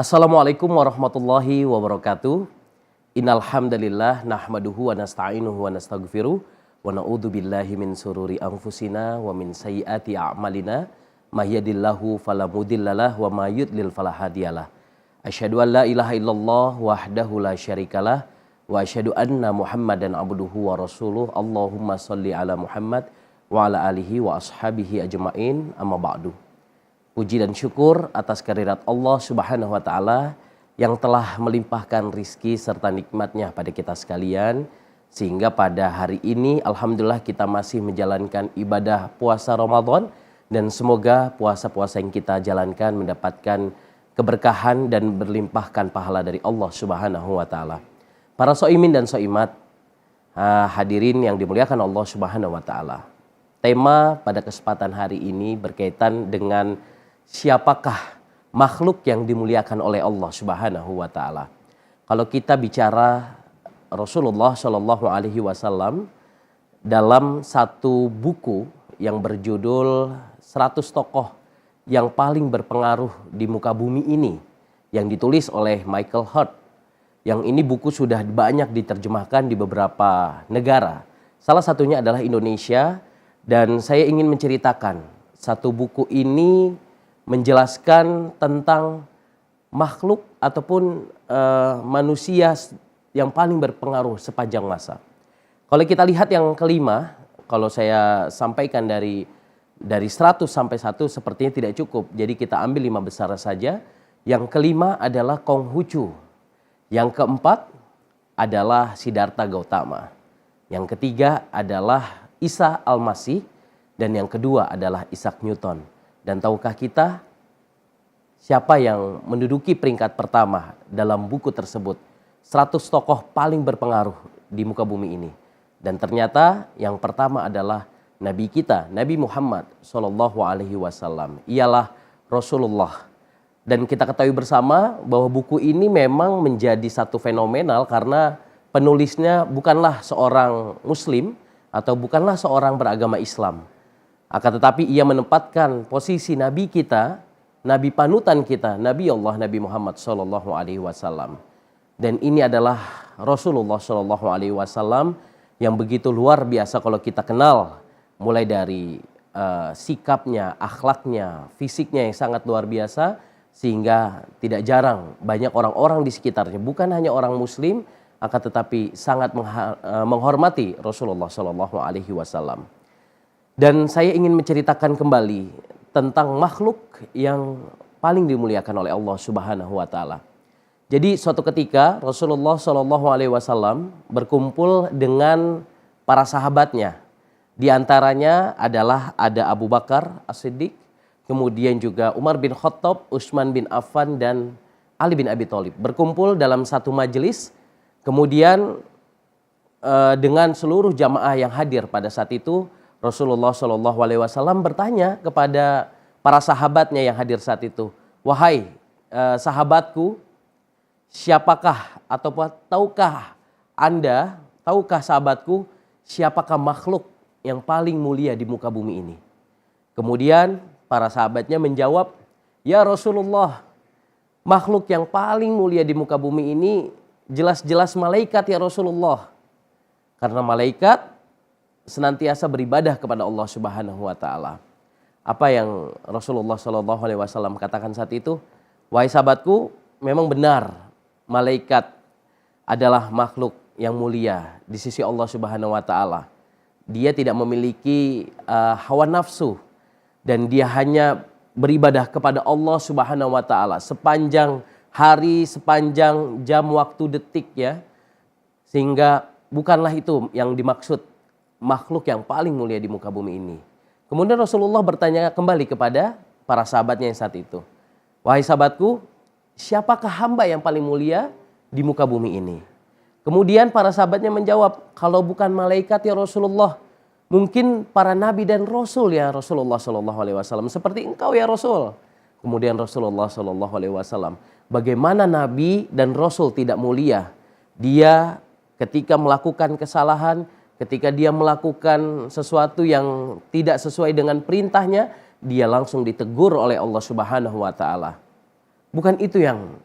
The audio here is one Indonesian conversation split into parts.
Assalamualaikum warahmatullahi wabarakatuh. Innal hamdalillah nahmaduhu wa nasta'inuhu wa nastaghfiruh wa na'udzu billahi min sururi anfusina wa min sayyiati a'malina may yahdihillahu fala mudhillalah wa may yudlil fala hadiyalah. Asyhadu an la ilaha illallah wahdahu la syarikalah wa asyhadu anna Muhammadan abduhu wa rasuluh. Allahumma shalli ala Muhammad wa ala alihi wa ashabihi ajmain. Amma ba'du. Puji dan syukur atas kehadirat Allah Subhanahu wa taala yang telah melimpahkan rizki serta nikmatnya pada kita sekalian, sehingga pada hari ini alhamdulillah kita masih menjalankan ibadah puasa Ramadan, dan semoga puasa-puasa yang kita jalankan mendapatkan keberkahan dan berlimpahkan pahala dari Allah Subhanahu wa taala. Para soimin dan soimat, hadirin yang dimuliakan Allah Subhanahu wa taala. Tema pada kesempatan hari ini berkaitan dengan siapakah makhluk yang dimuliakan oleh Allah Subhanahu wa taala. Kalau kita bicara Rasulullah Shallallahu alaihi wasallam dalam satu buku yang berjudul 100 tokoh yang paling berpengaruh di muka bumi ini, yang ditulis oleh Michael Hart. Yang ini buku sudah banyak diterjemahkan di beberapa negara. Salah satunya adalah Indonesia, dan saya ingin menceritakan satu buku ini menjelaskan tentang makhluk ataupun manusia yang paling berpengaruh sepanjang masa. Kalau kita lihat yang kelima, kalau saya sampaikan dari 100 sampai 1 sepertinya tidak cukup. Jadi kita ambil 5 besar saja. Yang kelima adalah Konghucu. Yang keempat adalah Siddhartha Gautama. Yang ketiga adalah Isa Al-Masih. Dan yang kedua adalah Isaac Newton. Dan tahukah kita siapa yang menduduki peringkat pertama dalam buku tersebut? 100 tokoh paling berpengaruh di muka bumi ini. Dan ternyata yang pertama adalah Nabi kita, Nabi Muhammad Sallallahu Alaihi Wasallam. Ialah Rasulullah. Dan kita ketahui bersama bahwa buku ini memang menjadi satu fenomenal karena penulisnya bukanlah seorang Muslim atau bukanlah seorang beragama Islam. Akan tetapi ia menempatkan posisi Nabi kita, Nabi panutan kita, Nabi Allah, Nabi Muhammad Sallallahu Alaihi Wasallam. Dan ini adalah Rasulullah Sallallahu Alaihi Wasallam yang begitu luar biasa kalau kita kenal, mulai dari sikapnya, akhlaknya, fisiknya yang sangat luar biasa, sehingga tidak jarang banyak orang-orang di sekitarnya, bukan hanya orang Muslim, akan tetapi sangat menghormati Rasulullah Sallallahu Alaihi Wasallam. Dan saya ingin menceritakan kembali tentang makhluk yang paling dimuliakan oleh Allah Subhanahu wa taala. Jadi suatu ketika Rasulullah Shallallahu alaihi wasallam berkumpul dengan para sahabatnya. Di antaranya adalah ada Abu Bakar As-Siddiq, kemudian juga Umar bin Khattab, Utsman bin Affan, dan Ali bin Abi Thalib. Berkumpul dalam satu majelis, kemudian dengan seluruh jamaah yang hadir pada saat itu, Rasulullah Shallallahu Alaihi Wasallam bertanya kepada para sahabatnya yang hadir saat itu, wahai sahabatku, siapakah atau tahukah anda, tahukah sahabatku, siapakah makhluk yang paling mulia di muka bumi ini? Kemudian para sahabatnya menjawab, ya Rasulullah, makhluk yang paling mulia di muka bumi ini jelas-jelas malaikat ya Rasulullah, karena malaikat senantiasa beribadah kepada Allah Subhanahu wa taala. Apa yang Rasulullah Shallallahu alaihi wasallam katakan saat itu? Wahai sahabatku, memang benar malaikat adalah makhluk yang mulia di sisi Allah Subhanahu wa taala. Dia tidak memiliki hawa nafsu, dan dia hanya beribadah kepada Allah Subhanahu wa taala sepanjang hari, sepanjang jam, waktu, detik ya. Sehingga bukanlah itu yang dimaksud makhluk yang paling mulia di muka bumi ini. Kemudian Rasulullah bertanya kembali kepada para sahabatnya yang saat itu. Wahai sahabatku, siapakah hamba yang paling mulia di muka bumi ini? Kemudian para sahabatnya menjawab, kalau bukan malaikat ya Rasulullah, mungkin para nabi dan rasul ya Rasulullah Shallallahu Alaihi Wasallam, seperti engkau ya Rasul. Kemudian Rasulullah Shallallahu Alaihi Wasallam, bagaimana nabi dan rasul tidak mulia? Dia ketika melakukan kesalahan, ketika dia melakukan sesuatu yang tidak sesuai dengan perintahnya, dia langsung ditegur oleh Allah Subhanahu wa taala. Bukan itu yang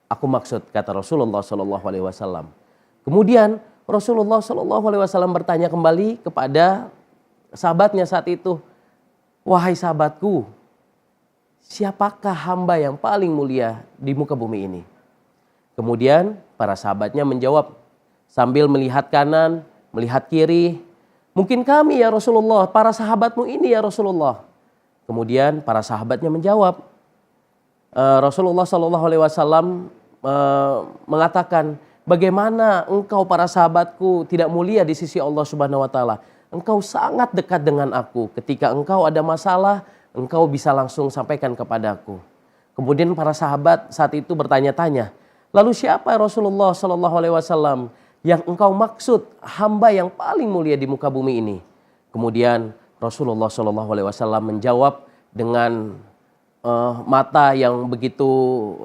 aku maksud, kata Rasulullah Shallallahu Alaihi Wasallam. Kemudian Rasulullah Shallallahu Alaihi Wasallam bertanya kembali kepada sahabatnya saat itu, wahai sahabatku, siapakah hamba yang paling mulia di muka bumi ini? Kemudian para sahabatnya menjawab sambil melihat kanan, melihat kiri, mungkin kami ya Rasulullah, para sahabatmu ini ya Rasulullah. Kemudian para sahabatnya menjawab, Rasulullah Shallallahu Alaihi Wasallam mengatakan, bagaimana engkau para sahabatku tidak mulia di sisi Allah Subhanahu Wa Taala? Engkau sangat dekat dengan aku. Ketika engkau ada masalah, engkau bisa langsung sampaikan kepadaku. Kemudian para sahabat saat itu bertanya-tanya, lalu siapa Rasulullah Shallallahu Alaihi Wasallam yang engkau maksud hamba yang paling mulia di muka bumi ini? Kemudian Rasulullah Shallallahu Alaihi Wasallam menjawab dengan mata yang begitu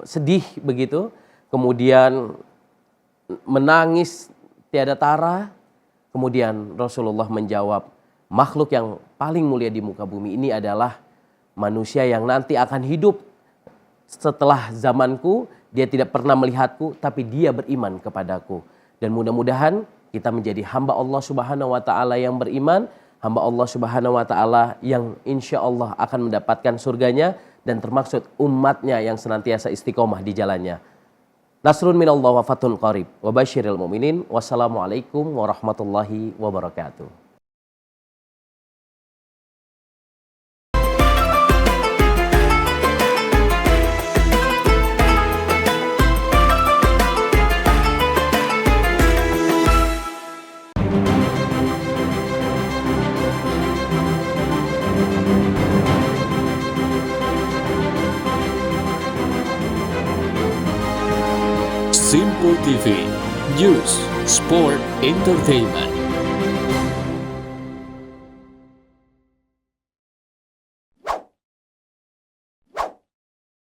sedih begitu, kemudian menangis tiada tara. Kemudian Rasulullah menjawab, makhluk yang paling mulia di muka bumi ini adalah manusia yang nanti akan hidup setelah zamanku. Dia tidak pernah melihatku, tapi dia beriman kepadaku. Dan mudah-mudahan kita menjadi hamba Allah Subhanahu Wa Taala yang beriman, hamba Allah Subhanahu Wa Taala yang insya Allah akan mendapatkan surganya dan termaksud umatnya yang senantiasa istiqomah di jalannya. Nasrun minallah wa fathun qarib wa basyiril mu'minin. Wassalamualaikum warahmatullahi wabarakatuh. Simple TV, News, Sport, Entertainment.